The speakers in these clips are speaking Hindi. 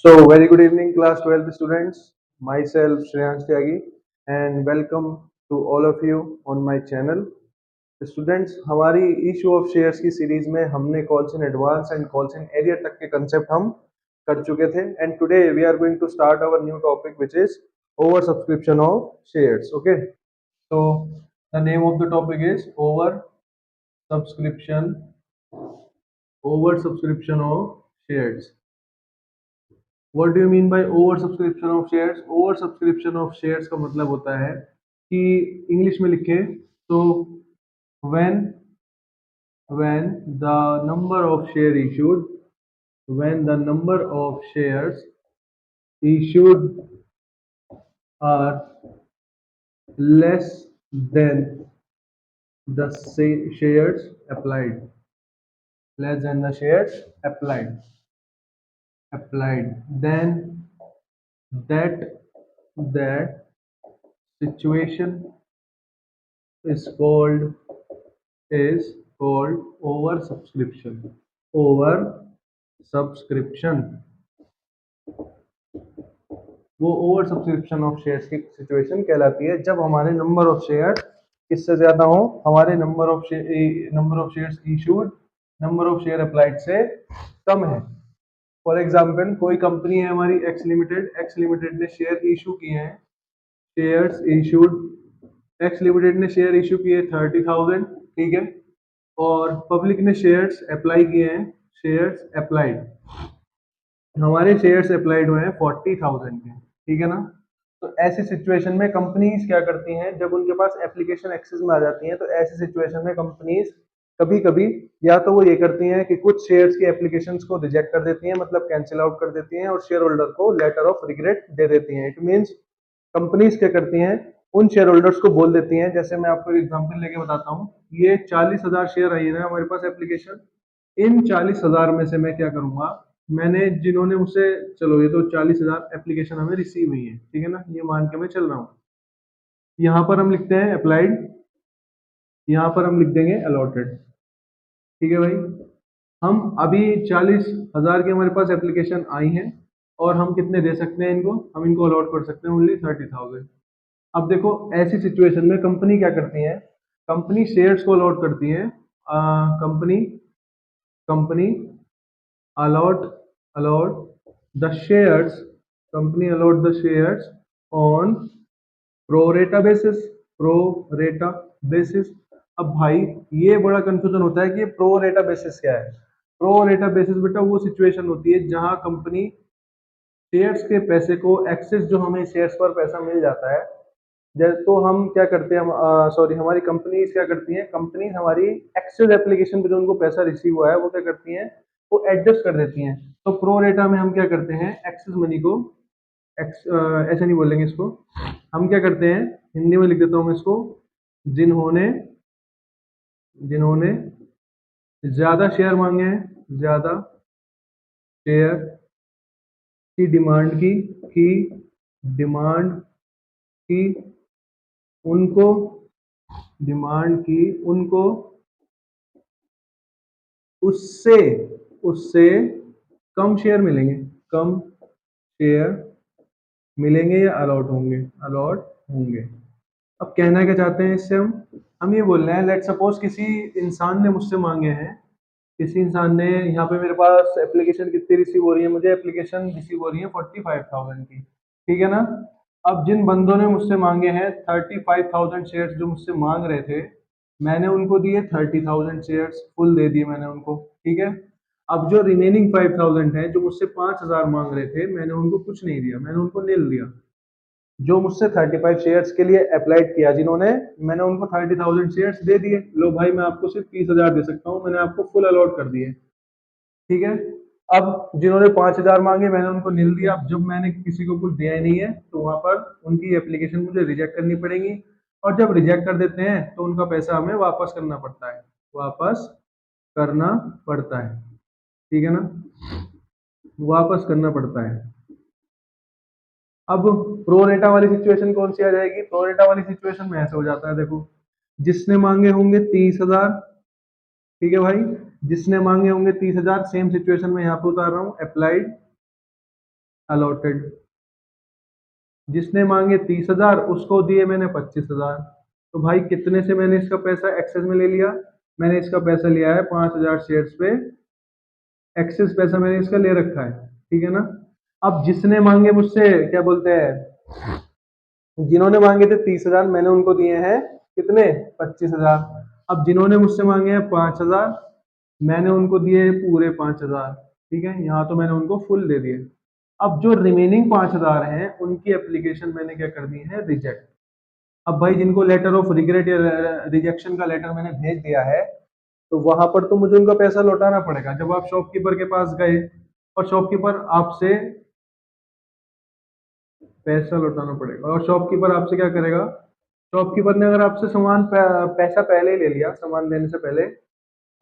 So, very good evening, class 12th students. Myself, Shreyansh Tyagi, and welcome to all of you on my channel. Students, हमारी इशू ऑफ शेयर्स की सीरीज में हमने calls in advance and calls in arrears तक के कंसेप्ट हम कर चुके थे and today we are going to start our new topic which is over subscription of shares. Okay, so the name of the topic is subscription over subscription of shares. What do you mean by over subscription of shares? Over subscription of shares का मतलब होता है कि इंग्लिश में लिखें तो when when the number of share issued when the number of shares issued are less than the shares applied, less than the shares applied, then that situation is called over subscription. Over subscription, वो ओवर सब्सक्रिप्शन ऑफ शेयर्स की सिचुएशन कहलाती है जब हमारे नंबर ऑफ शेयर किससे ज्यादा हो, हमारे number of shares issued number of share applied से कम है. फॉर एग्जांपल, कोई कंपनी है हमारी एक्स लिमिटेड ने शेयर इशू किए हैं, शेयर्स इशूड, एक्स लिमिटेड ने शेयर इशू किए 30,000, ठीक है, और पब्लिक ने शेयर्स अप्लाई किए हैं, शेयर्स अप्लाइड, हमारे शेयर्स अप्लाइड हुए हैं 40,000 के, ठीक है ना. तो ऐसी सिचुएशन में कंपनीज क्या करती हैं, जब उनके पास एप्लीकेशन एक्सेस में आ जाती हैं तो ऐसी सिचुएशन में कंपनीज कभी कभी या तो वो ये करती हैं कि कुछ शेयर्स की एप्लीकेशंस को रिजेक्ट कर देती हैं, मतलब कैंसिल आउट कर देती हैं, और शेयर होल्डर को लेटर ऑफ रिग्रेट दे देती हैं. इट मीन्स कंपनीज क्या करती हैं, उन शेयर होल्डर्स को बोल देती हैं, जैसे मैं आपको एग्जांपल लेके बताता हूँ, ये 40,000 शेयर आई है हमारे पास एप्लीकेशन, इन 40,000 में से मैं क्या करूंगा, मैंने जिन्होंने मुझसे, चलो ये तो 40,000 एप्लीकेशन हमें रिसीव हुई है, ठीक है ना, ये मान के मैं चल रहा हूँ. यहाँ पर हम लिखते हैं अप्लाइड, यहाँ पर हम लिख देंगे अलॉटेड, ठीक है भाई. हम अभी 40,000 की हमारे पास एप्लीकेशन आई हैं और हम कितने दे सकते हैं इनको, हम इनको अलॉट कर सकते हैं ओनली 30,000. अब देखो ऐसी सिचुएशन में कंपनी क्या करती है, कंपनी शेयर्स को अलॉट करती है, company company allot allot the shares company allot the shares on pro rata basis, pro rata basis. अब भाई ये बड़ा कंफ्यूजन होता है कि प्रो रेटा बेसिस क्या है. प्रो रेटा बेसिस बेटा वो सिचुएशन होती है जहां कंपनी शेयर्स के पैसे को एक्सेस, जो हमें शेयर्स पर पैसा मिल जाता है, तो हम क्या करते हैं, हम सॉरी हमारी कंपनीज क्या करती हैं, कंपनी हमारी एक्सेस एप्लीकेशन पे जो उनको पैसा रिसीव हुआ है वो क्या करती हैं, वो एडजस्ट कर देती हैं. तो प्रो रेटा में हम क्या करते हैं, एक्सेस मनी को ऐसे नहीं बोलेंगे इसको, हम क्या करते हैं, हिंदी में लिख देता हूँ मैं इसको, जिन्होंने जिन्होंने ज्यादा शेयर मांगे हैं, ज्यादा शेयर की डिमांड की उनको उनको उससे उससे कम शेयर मिलेंगे, कम शेयर मिलेंगे या अलॉट होंगे. अब कहना क्या चाहते हैं इससे, हम ये बोल रहे हैं, लेट सपोज किसी इंसान ने मुझसे मांगे हैं, किसी इंसान ने, यहाँ पे मेरे पास एप्लीकेशन कितनी रिसीव हो रही है, मुझे एप्लीकेशन रिसीव हो रही है 45,000 की, ठीक है ना. अब जिन बंदों ने मुझसे मांगे हैं 35,000 शेयर्स, जो मुझसे मांग रहे थे, मैंने उनको दिए 30,000 शेयर्स, फुल दे दिए मैंने उनको, ठीक है. अब जो रिमेनिंग 5,000 है, जो मुझसे 5,000 मांग रहे थे, मैंने उनको कुछ नहीं दिया, मैंने उनको नील दिया. जो मुझसे 35 शेयर्स के लिए अप्लाइड किया जिन्होंने, मैंने उनको 30,000 शेयर्स दे दिए, लो भाई मैं आपको सिर्फ 30,000 दे सकता हूँ, मैंने आपको फुल अलॉट कर दिए, ठीक है. अब जिन्होंने 5,000 मांगे मैंने उनको नील दिया. अब जब मैंने किसी को कुछ दिया ही नहीं है तो वहां पर उनकी एप्लीकेशन मुझे रिजेक्ट करनी पड़ेगी, और जब रिजेक्ट कर देते हैं तो उनका पैसा हमें वापस करना पड़ता है, वापस करना पड़ता है, ठीक है ना, वापस करना पड़ता है. अब प्रो रेटा वाली सिचुएशन कौन सी आ जाएगी, प्रो रेटा वाली सिचुएशन में ऐसे हो जाता है, देखो, जिसने मांगे होंगे 30,000, ठीक है भाई, जिसने मांगे होंगे 30,000, सेम सिचुएशन में यहाँ पे उतार रहा हूँ, अप्लाइड अलॉटेड। जिसने मांगे 30,000 उसको दिए मैंने 25,000। तो भाई कितने से मैंने इसका पैसा एक्सेस में ले लिया? मैंने इसका पैसा लिया है 5,000 शेयर्स पे, एक्सेस पैसा मैंने इसका ले रखा है, ठीक है ना। अब जिसने मांगे मुझसे, क्या बोलते हैं, जिन्होंने मांगे थे 30,000 मैंने उनको दिए हैं कितने, 25,000। अब जिन्होंने मुझसे मांगे हैं 5,000 मैंने उनको दिए पूरे 5,000, ठीक है, यहाँ तो मैंने उनको फुल दे दिए। अब जो रिमेनिंग 5,000 हैं उनकी एप्लीकेशन मैंने क्या कर दी है, रिजेक्ट। अब भाई जिनको लेटर ऑफ रिग्रेट या रिजेक्शन का लेटर मैंने भेज दिया है, तो वहां पर तो मुझे उनका पैसा लौटाना पड़ेगा। जब आप शॉपकीपर के पास गए और शॉपकीपर आपसे पैसा लौटाना पड़ेगा, और शॉपकीपर आपसे क्या करेगा, शॉपकीपर ने अगर आपसे पैसा पहले ही ले लिया सामान लेने से पहले,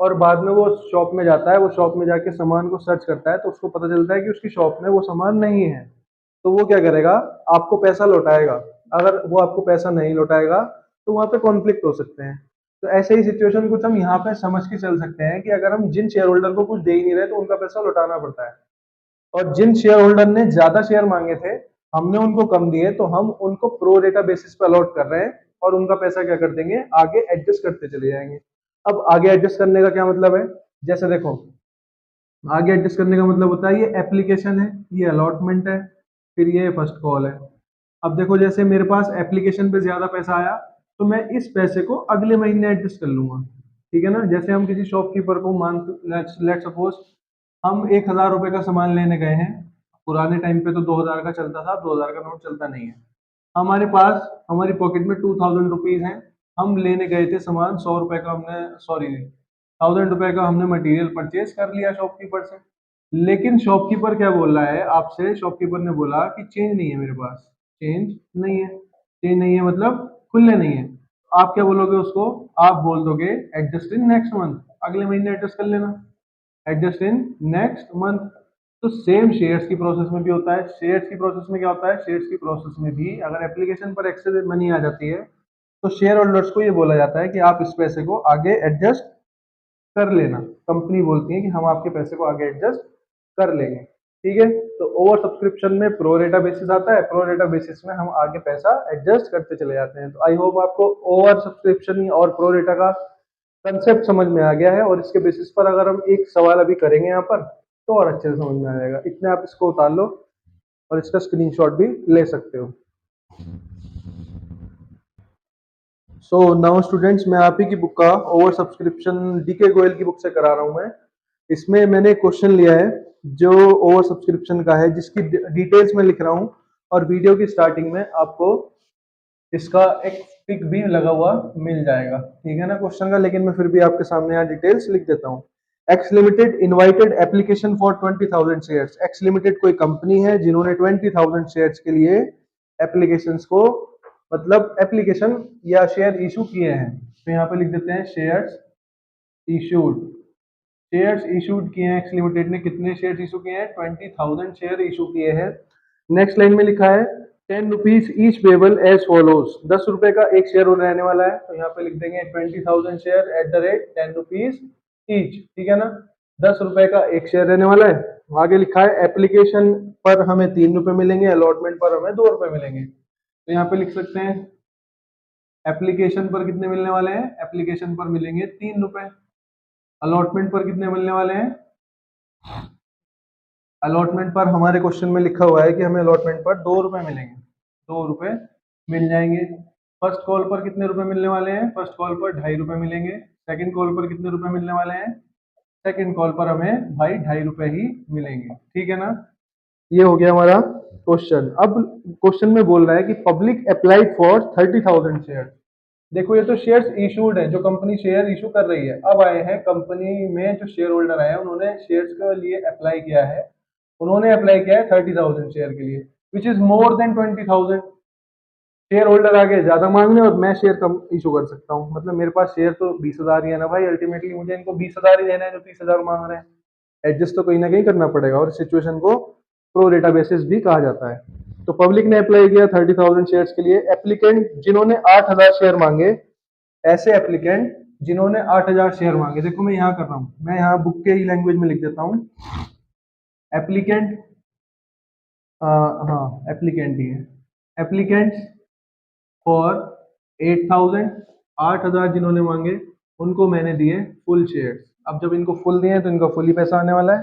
और बाद में वो शॉप में जाता है, वो शॉप में जाके सामान को सर्च करता है, तो उसको पता चलता है कि उसकी शॉप में वो सामान नहीं है, तो वो क्या करेगा, आपको पैसा लौटाएगा। अगर वो आपको पैसा नहीं लौटाएगा तो वहां पे कॉन्फ्लिक्ट हो सकते हैं। तो ऐसे ही सिचुएशन कुछ हम यहाँ पे समझ के चल सकते हैं कि अगर हम जिन शेयर होल्डर को कुछ दे ही नहीं रहे तो उनका पैसा लौटाना पड़ता है। और जिन शेयर होल्डर ने ज्यादा शेयर मांगे थे, हमने उनको कम दिए, तो हम उनको प्रो रेटा बेसिस पे अलॉट कर रहे हैं, और उनका पैसा क्या कर देंगे, आगे एडजस्ट करते चले जाएंगे। अब आगे एडजस्ट करने का क्या मतलब है, जैसे देखो, आगे एडजस्ट करने का मतलब होता है, ये एप्लीकेशन है, ये अलॉटमेंट है, फिर ये फर्स्ट कॉल है। अब देखो जैसे मेरे पास एप्लीकेशन पे ज्यादा पैसा आया, तो मैं इस पैसे को अगले महीने एडजस्ट कर लूंगा, ठीक है ना। जैसे हम किसी शॉपकीपर को मान, लेट सपोज हम 1,000 रुपए का सामान लेने गए हैं, पुराने टाइम पे तो 2,000 का चलता था, 2,000 का नोट चलता नहीं है। हमारे पास, हमारी पॉकेट में 2,000 रुपीज हैं, हम लेने गए थे सामान 100 रुपए का, हमने, सॉरी, 1,000 रुपए का हमने मटेरियल परचेज कर लिया शॉपकीपर से। लेकिन शॉपकीपर क्या बोल रहा है आपसे, शॉपकीपर ने बोला कि चेंज नहीं है मेरे पास, चेंज नहीं है, चेंज नहीं है मतलब खुले नहीं है। आप क्या बोलोगे उसको, आप बोल दोगे एडजस्ट इन नेक्स्ट मंथ, अगले महीने एडजस्ट कर लेना, एडजस्ट इन नेक्स्ट मंथ। तो सेम शेयर्स की प्रोसेस में भी होता है। शेयर्स की प्रोसेस में क्या होता है, शेयर्स की प्रोसेस में भी अगर एप्लीकेशन पर एक्सेस मनी आ जाती है, तो शेयर होल्डर्स को ये बोला जाता है कि आप इस पैसे को आगे एडजस्ट कर लेना। कंपनी बोलती है कि हम आपके पैसे को आगे एडजस्ट कर लेंगे, ठीक है। तो ओवर सब्सक्रिप्शन में प्रो रेटा बेसिस आता है, प्रो रेटा बेसिस में हम आगे पैसा एडजस्ट करते चले जाते हैं। तो आई होप आपको ओवर सब्सक्रिप्शन और प्रो रेटा का कंसेप्ट समझ में आ गया है, और इसके बेसिस पर अगर हम एक सवाल अभी करेंगे यहाँ पर, तो और अच्छे से समझ में आ जाएगा। इतने आप इसको उतार लो और इसका स्क्रीनशॉट भी ले सकते हो। सो नाउ स्टूडेंट्स, मैं आप ही की बुक का ओवर सब्सक्रिप्शन डीके गोयल की बुक से करा रहा हूँ मैं। इसमें मैंने क्वेश्चन लिया है जो ओवर सब्सक्रिप्शन का है, जिसकी डिटेल्स में लिख रहा हूँ, और वीडियो की स्टार्टिंग में आपको इसका एक पिक भी लगा हुआ मिल जाएगा, ठीक है ना, क्वेश्चन का। लेकिन मैं फिर भी आपके सामने यहाँ डिटेल्स लिख देता हूँ। X limited invited application for 20,000 shares. X limited कोई कंपनी है जिन्होंने 20,000 शेयर्स के लिए एप्लीकेशंस को, मतलब एप्लीकेशन या शेयर इशू किए हैं। तो यहाँ पे लिख देते हैं शेयर्स इशूड। शेयर्स इशूड किए हैं, एक्स लिमिटेड ने कितने शेयर इशू किए हैं, 20,000 शेयर इशू किए हैं। नेक्स्ट लाइन में लिखा है 10 rupees each payable as follows. 10 रुपए का एक शेयर रहने वाला है, तो यहाँ पे लिख देंगे 20,000 share at the rate 10 rupees each, ठीक है ना। 10 रुपए का एक शेयर रहने वाला है। आगे लिखा है एप्लीकेशन पर हमें 3 रुपए मिलेंगे, अलॉटमेंट पर हमें 2 रुपए मिलेंगे। तो यहाँ पे लिख सकते हैं एप्लीकेशन पर कितने मिलने वाले हैं, एप्लीकेशन पर मिलेंगे 3 रुपए। अलॉटमेंट पर कितने मिलने वाले हैं, अलॉटमेंट पर हमारे क्वेश्चन में लिखा हुआ है कि हमें अलॉटमेंट पर 2 रुपए मिलेंगे, 2 रुपए मिल जाएंगे। फर्स्ट कॉल पर कितने रुपए मिलने वाले हैं, फर्स्ट कॉल पर 2.5 रुपए मिलेंगे। सेकंड कॉल पर कितने रुपए मिलने वाले हैं, सेकंड कॉल पर हमें भाई 2.5 रुपए ही मिलेंगे, ठीक है ना। ये हो गया हमारा क्वेश्चन। अब क्वेश्चन में बोल रहा है कि पब्लिक अप्लाइड फॉर 30,000 शेयर। देखो ये तो शेयर्स इशूड है, जो कंपनी शेयर इशू कर रही है। अब आए हैं कंपनी में जो शेयर होल्डर आए हैं, उन्होंने शेयर्स के लिए अप्लाई किया है, उन्होंने अप्लाई किया है 30,000 शेयर के लिए, which is more than 20,000। Share holder आगे ज्यादा मांग रहे हैं और मैं शेयर कम इशू कर सकता हूँ, मतलब मेरे पास शेयर तो 20,000 ही है ना भाई, अल्टीमेटली मुझे इनको 20,000 ही देना है जो 30,000 मांग रहे हैं। एडजस्ट तो कहीं ना कहीं करना पड़ेगा, और सिचुएशन को प्रो डेटा बेसिस भी कहा जाता है। तो पब्लिक ने अप्लाई किया 30,000 शेयर्स के लिए। एप्लीकेंट जिन्होंने 8,000 शेयर मांगे, ऐसे एप्लीकेंट जिन्होंने 8,000 शेयर मांगे, देखो मैं यहाँ कर रहा हूँ, मैं यहाँ बुक के ही लैंग्वेज में लिख देता हूँ। एप्लीकेंट हाँ एप्लीकेंट ही है। एप्लीकेंट्स फॉर 8,000, 8,000 जिन्होंने मांगे उनको मैंने दिए फुल शेयर्स। अब जब इनको फुल दिए तो इनका फुल ही पैसा आने वाला है।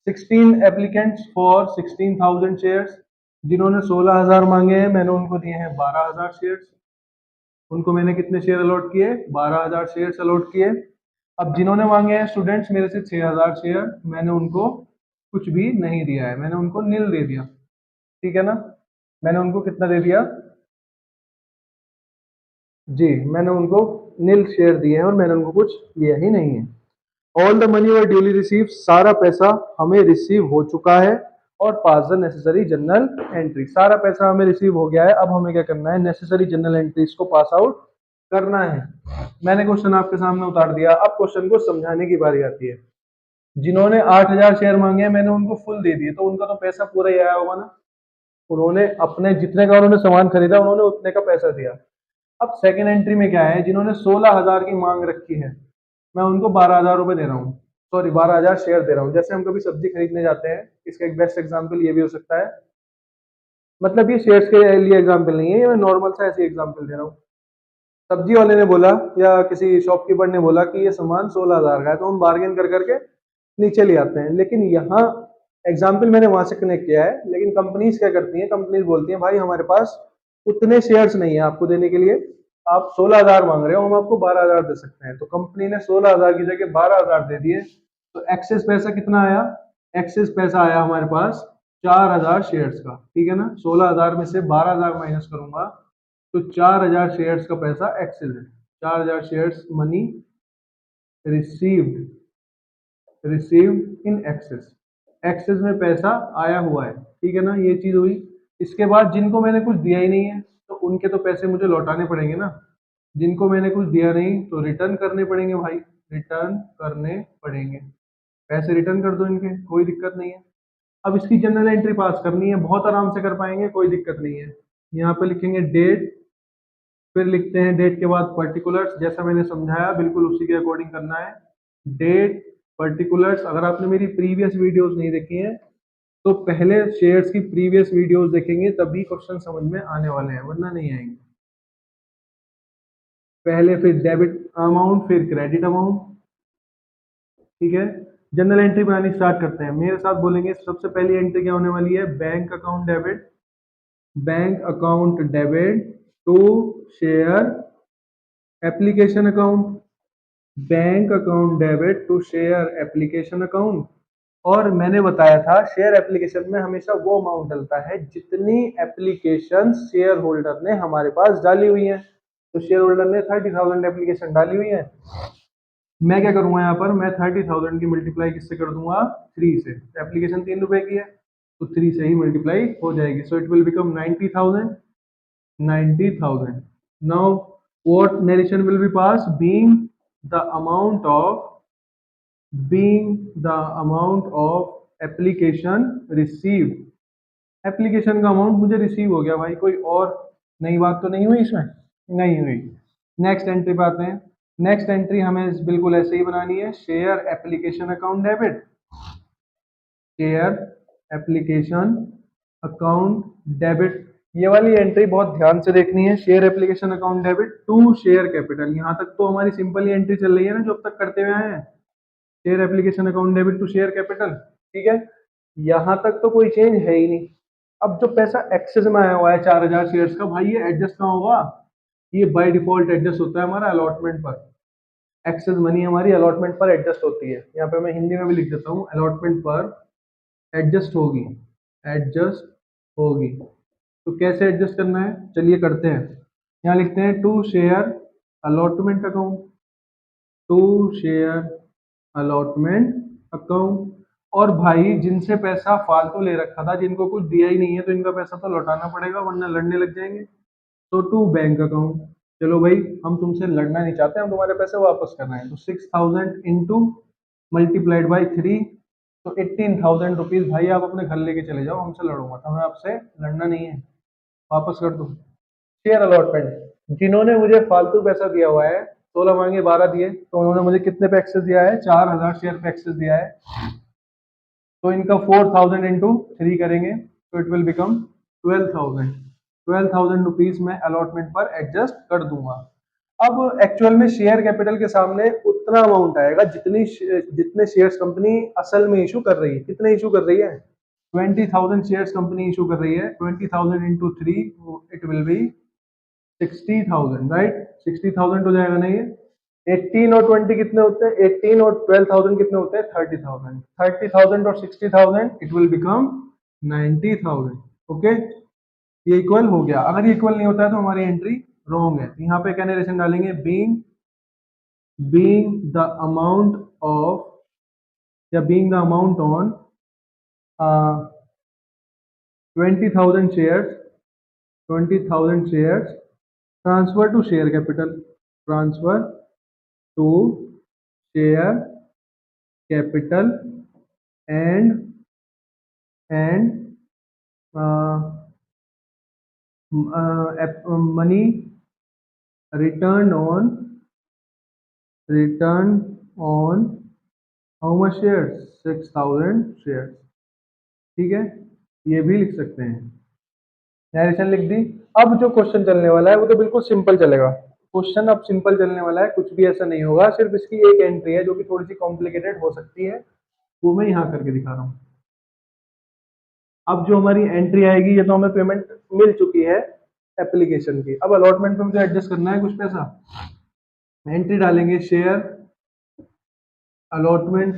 16 एप्लीकेंट्स फॉर 16,000 शेयर्स, जिन्होंने 16,000 मांगे हैं मैंने उनको दिए हैं 12,000 शेयर्स। उनको मैंने कितने शेयर अलॉट किए? 12,000 शेयर्स अलॉट किए। अब जिन्होंने मांगे हैं स्टूडेंट्स मेरे से 6,000 शेयर, मैंने उनको कुछ भी नहीं दिया है, मैंने उनको नील दे दिया। ठीक है ना? मैंने उनको कितना दे दिया? जी, मैंने उनको नील शेयर दिए हैं और मैंने उनको कुछ दिया ही नहीं है। All the money were duly receive, सारा पैसा हमें रिसीव हो चुका है। और पास द नेसेसरी जनरल एंट्री, सारा पैसा हमें रिसीव हो गया है। अब हमें क्या करना है? नेसेसरी जनरल एंट्रीज को पास आउट करना है। मैंने क्वेश्चन आपके सामने उतार दिया। अब क्वेश्चन को समझाने की बारी आती है। जिन्होंने 8,000 शेयर मांगे हैं मैंने उनको फुल दे दिए, तो उनका तो पैसा पूरा ही आया होगा ना। उन्होंने अपने जितने का उन्होंने सामान खरीदा उन्होंने उतने का पैसा दिया। अब सेकेंड एंट्री में क्या है? जिन्होंने 16,000 की मांग रखी है मैं उनको 12,000 रुपए दे रहा हूँ, सॉरी 12,000 शेयर दे रहा हूँ। जैसे हम कभी सब्जी खरीदने जाते हैं, इसका एक बेस्ट एग्जाम्पल ये भी हो सकता है। मतलब ये शेयर्स के लिए एग्जाम्पल नहीं है, ये मैं नॉर्मल सा ऐसे एग्जाम्पल दे रहा हूँ। सब्जी वाले ने बोला या किसी शॉपकीपर ने बोला कि ये सामान 16,000 का है, तो हम बार्गेन कर करके नीचे ले आते हैं। लेकिन यहाँ एग्जाम्पल मैंने वहां से कनेक्ट किया है, लेकिन कंपनीज क्या करती हैं? कंपनीज बोलती हैं भाई हमारे पास उतने शेयर्स नहीं है आपको देने के लिए, आप 16,000 मांग रहे हो, हम आपको 12,000 दे सकते हैं। तो कंपनी ने 16,000 की जगह 12,000 दे दिए, तो एक्सेस पैसा कितना आया? एक्सेस पैसा आया हमारे पास 4,000 शेयर्स का। ठीक है ना? 16,000 में से 12,000 माइनस करूंगा तो 4,000 शेयर्स का पैसा एक्सेस है। 4,000 shares money received, received in excess, excess में पैसा आया हुआ है। ठीक है ना? ये चीज हुई। इसके बाद जिनको मैंने कुछ दिया ही नहीं है तो उनके तो पैसे मुझे लौटाने पड़ेंगे ना। जिनको मैंने कुछ दिया नहीं तो रिटर्न करने पड़ेंगे भाई, रिटर्न करने पड़ेंगे। पैसे रिटर्न कर दो इनके, कोई दिक्कत नहीं है। अब इसकी जनरल एंट्री पास करनी है, बहुत आराम से कर पाएंगे, कोई दिक्कत नहीं है। यहाँ पे लिखेंगे डेट, फिर लिखते हैं डेट के बाद पर्टिकुलर्स, जैसा मैंने समझाया बिल्कुल उसी के अकॉर्डिंग करना है। डेट पर्टिकुलर्स, अगर आपने मेरी प्रीवियस वीडियोस नहीं देखी हैं तो पहले शेयर्स की प्रीवियस वीडियोस देखेंगे तभी क्वेश्चन समझ में आने वाले हैं, वरना नहीं आएंगे। पहले फिर डेबिट अमाउंट, फिर क्रेडिट अमाउंट। ठीक है? जनरल एंट्री बनानी स्टार्ट करते हैं, मेरे साथ बोलेंगे। सबसे पहली एंट्री क्या होने वाली है? Bank account debit, bank account debit to share application account, bank account debit to share application account. और मैंने बताया था शेयर एप्लीकेशन में हमेशा वो अमाउंट डलता है जितनी एप्लीकेशन शेयर होल्डर ने हमारे पास डाली हुई है। तो शेयर होल्डर ने 30,000 एप्लीकेशन डाली हुई है, मैं क्या करूंगा? यहाँ पर मैं 30,000 की मल्टीप्लाई किससे कर दूंगा? 3 से। एप्लीकेशन 3 रुपए की है तो 3 से ही मल्टीप्लाई हो जाएगी। So it will become 90,000, 90,000। Now what narration will be passed? The amount of being the amount of application received, application का अमाउंट मुझे रिसीव हो गया भाई। कोई और नई बात तो नहीं हुई इसमें? नहीं हुई। नेक्स्ट एंट्री पे आते हैं। नेक्स्ट एंट्री हमें बिल्कुल ऐसे ही बनानी है, share application account debit, share application account debit. ये वाली एंट्री बहुत ध्यान से देखनी है, share application account debit to share capital. यहाँ तक तो हमारी सिंपल ही एंट्री चल रही है ना जो अब तक करते हुए आए हैं, share application account debit to share capital. ठीक है? यहाँ तक तो कोई चेंज है ही नहीं। अब जो पैसा एक्सेस में आया हुआ है 4,000 शेयर्स का, भाई ये एडजस्ट कहाँ होगा? ये बाय डिफॉल्ट एडजस्ट होता है हमारा अलॉटमेंट पर। एक्सेस मनी हमारी अलॉटमेंट पर एडजस्ट होती है। यहाँ पे मैं हिंदी में भी लिख देता हूँ, अलॉटमेंट पर एडजस्ट होगी, एडजस्ट होगी। तो कैसे एडजस्ट करना है चलिए करते हैं। यहाँ लिखते हैं to share allotment account, to share allotment account. और भाई जिनसे पैसा फालतू ले रखा था, जिनको कुछ दिया ही नहीं है, तो इनका पैसा तो लौटाना पड़ेगा वरना लड़ने लग जाएंगे। तो टू बैंक अकाउंट, चलो भाई हम तुमसे लड़ना नहीं चाहते, हम तुम्हारे पैसे वापस करना है। तो 6,000 इंटू मल्टीप्लाइड बाई 3, तो 18,000 रुपीज। भाई आप अपने घर लेके चले जाओ, हमसे लड़ो मत, हमें आपसे लड़ना नहीं है, वापस कर दो। शेयर अलॉटमेंट, जिन्होंने मुझे फालतू पैसा दिया हुआ है, 16 मांगे 12 दिए, तो उन्होंने मुझे कितने पे एक्सेस दिया है? 4,000 शेयर पे एक्सेस दिया है। तो इनका 4,000 इंटू 3 करेंगे तो इट विल बिकम 12,000। 12,000 रुपीज मैं अलॉटमेंट पर एडजस्ट कर दूंगा। अब एक्चुअल में शेयर कैपिटल के सामने उतना अमाउंट आएगा जितने शेयर्स कंपनी असल में इशू कर रही है। कितने इशू कर रही है? 20,000 शेयर्स कंपनी इशू कर रही है। 20,000 into 3 it will be 60,000, right? 60,000 हो जाएगा ना ये। 18 और 20 कितने होते हैं? 18 और 12,000 कितने होते हैं? 30,000। 30,000 और 60,000 इट विल बिकम 90,000। ओके, ये इक्वल हो गया। अगर ये इक्वल नहीं होता है तो हमारी एंट्री रॉन्ग है। यहाँ पे क्या नरेशन डालेंगे? बीइंग द अमाउंट ऑफ या being the amount on 20,000 shares, 20,000 shares transfer to share capital, transfer to share capital and money return on how much shares? 6,000 shares. ठीक है, ये भी लिख सकते हैं। नरेशन लिख दी। अब जो क्वेश्चन चलने वाला है वो तो बिल्कुल सिंपल चलेगा। क्वेश्चन अब सिंपल चलने वाला है, कुछ भी ऐसा नहीं होगा। सिर्फ इसकी एक एंट्री है जो कि थोड़ी सी कॉम्प्लिकेटेड हो सकती है, वो मैं यहाँ करके दिखा रहा हूँ। अब जो हमारी एंट्री आएगी, ये तो हमें पेमेंट मिल चुकी है एप्लीकेशन की। अब अलॉटमेंट में मुझे एडजस्ट करना है कुछ पैसा। एंट्री डालेंगे share allotment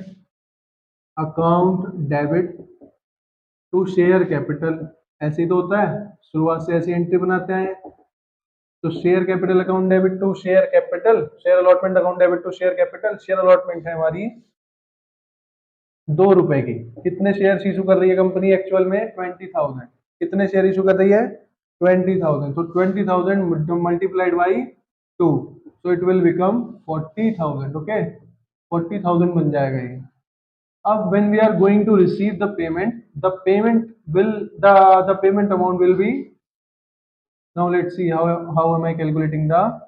account debit to share capital. ऐसे ही तो होता है, शुरुआत से ऐसी एंट्री बनाते हैं। तो share capital account debit to share capital, share allotment account debit to share capital. Share allotment है हमारी 2 रुपए की। कितने शेयर इशू कर रही है कंपनी एक्चुअल में? 20,000। कितने शेयर इशू कर रही है? 20,000। तो 20,000 multiplied by 2, so it will become 40,000। Okay, 40,000 बन जाएगा ये। अब when we are going to receive the payment, the payment amount will be, now let's see how am I calculating the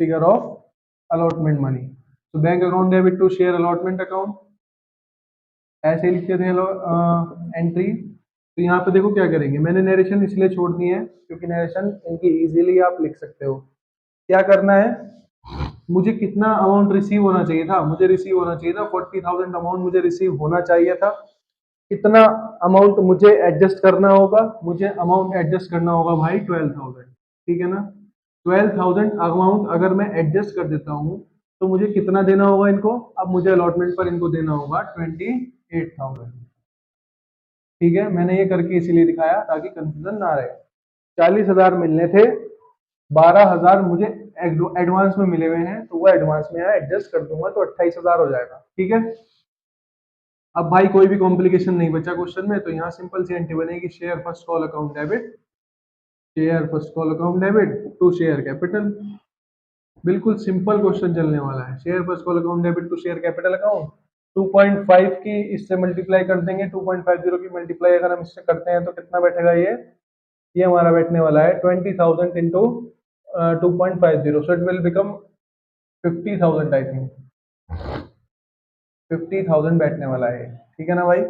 figure of allotment money. So bank account debit to share allotment account, ऐसे लिखते थे एंट्री। तो यहाँ पे देखो क्या करेंगे। मैंने नरेशन इसलिए छोड़ दी है क्योंकि नरेशन इनकी इजीली आप लिख सकते हो। क्या करना है? मुझे कितना अमाउंट रिसीव होना चाहिए था? मुझे रिसीव होना चाहिए था 40,000 अमाउंट मुझे रिसीव होना चाहिए था। कितना अमाउंट मुझे एडजस्ट करना होगा? मुझे अमाउंट एडजस्ट करना होगा भाई 12,000। ठीक है ना? 12,000 अमाउंट अगर मैं एडजस्ट कर देता हूँ तो मुझे कितना देना होगा इनको? अब मुझे अलॉटमेंट पर इनको देना होगा 28,000। ठीक है, मैंने ये करके इसीलिए दिखाया ताकि कंफ्यूजन ना रहे। 40,000 मिलने थे, 12,000 मुझे एडवांस में मिले हुए हैं, तो वो एडवांस में यहाँ एडजस्ट कर दूंगा तो 28,000 हो जाएगा। ठीक है, अब भाई कोई भी कॉम्प्लिकेशन नहीं बचा क्वेश्चन में। तो यहाँ सिंपल सी एंट्री बनेगी share first call account debit, share first call account debit to share capital. बिल्कुल सिंपल क्वेश्चन चलने वाला है। Share first call account debit to share capital account. 2.5 की इससे मल्टीप्लाई कर देंगे। 2.50 की मल्टीप्लाई अगर हम इससे करते हैं तो कितना बैठेगा? ये हमारा बैठने वाला है 20,000 into 2.50, so it will become 50,000। I think 50,000 बैठने वाला है। ठीक है ना भाई?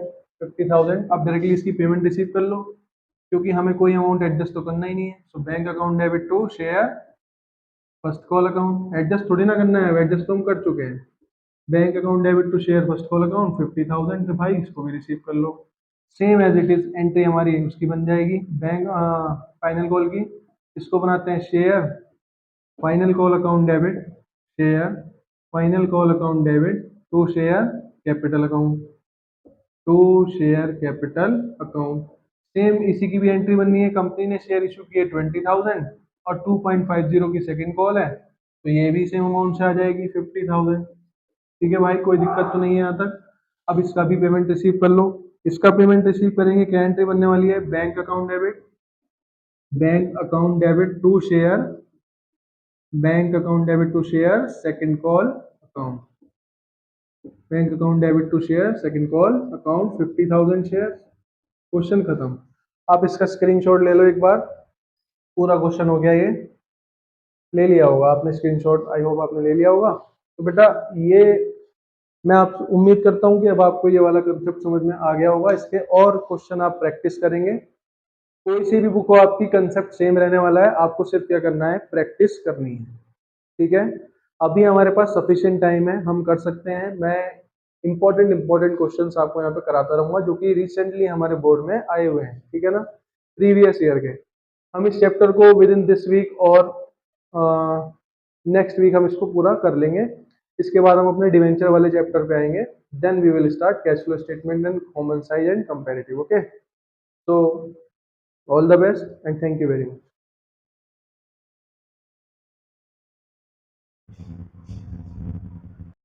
50,000। अब डायरेक्टली इसकी पेमेंट रिसीव कर लो क्योंकि हमें कोई अमाउंट एडजस्ट तो करना ही नहीं है। So bank account debit to share first call account. Adjust थोड़ी ना करना है, एडजस्ट तो हम कर चुके हैं। Bank account debit to share first call account 50,000। तो भाई इसको भी रिसीव कर लो। Same as it is entry हमारी उसकी बन जाएगी बैंक फाइनल कॉल की। इसको बनाते हैं share final call account debit, share final call account debit to share capital account, to share capital account. Same इसी की भी एंट्री बननी है। कंपनी ने शेयर इशू किए 20,000 और 2.50 की सेकंड कॉल है, तो ये भी सेम अमाउंट से आ जाएगी 50,000। ठीक है भाई, कोई दिक्कत तो नहीं है यहाँ तक। अब इसका भी पेमेंट रिसीव कर लो। इसका पेमेंट रिसीव करेंगे, क्या एंट्री बनने वाली है? Bank account debit, bank account debit to share, bank account debit to share second call account, bank account debit to share second call account 50,000 share. Question खत्म। आप इसका स्क्रीनशॉट ले लो एक बार। पूरा क्वेश्चन हो गया। ये ले लिया होगा आपने स्क्रीनशॉट, आई होप आपने ले लिया होगा। तो बेटा ये मैं आपसे उम्मीद करता हूँ कि अब आपको ये वाला कंसेप्ट समझ में आ गया होगा। इसके और क्वेश्चन आप प्रैक्टिस करेंगे कोई सी भी बुक हो आपकी कंसेप्ट सेम रहने वाला है, आपको सिर्फ क्या करना है, प्रैक्टिस करनी है। ठीक है, अभी हमारे पास सफिशिएंट टाइम है, हम कर सकते हैं। मैं इंपॉर्टेंट इंपॉर्टेंट क्वेश्चंस आपको यहाँ पे कराता रहूंगा जो कि रिसेंटली हमारे बोर्ड में आए हुए हैं, ठीक है ना, प्रीवियस ईयर के। हम इस चैप्टर को विद इन दिस वीक और नेक्स्ट वीक हम इसको पूरा कर लेंगे। इसके बाद हम अपने डिवेंचर वाले चैप्टर पे आएंगे। Then we will start cash flow statement and common size and comparative. Okay, so all the best and thank you very much.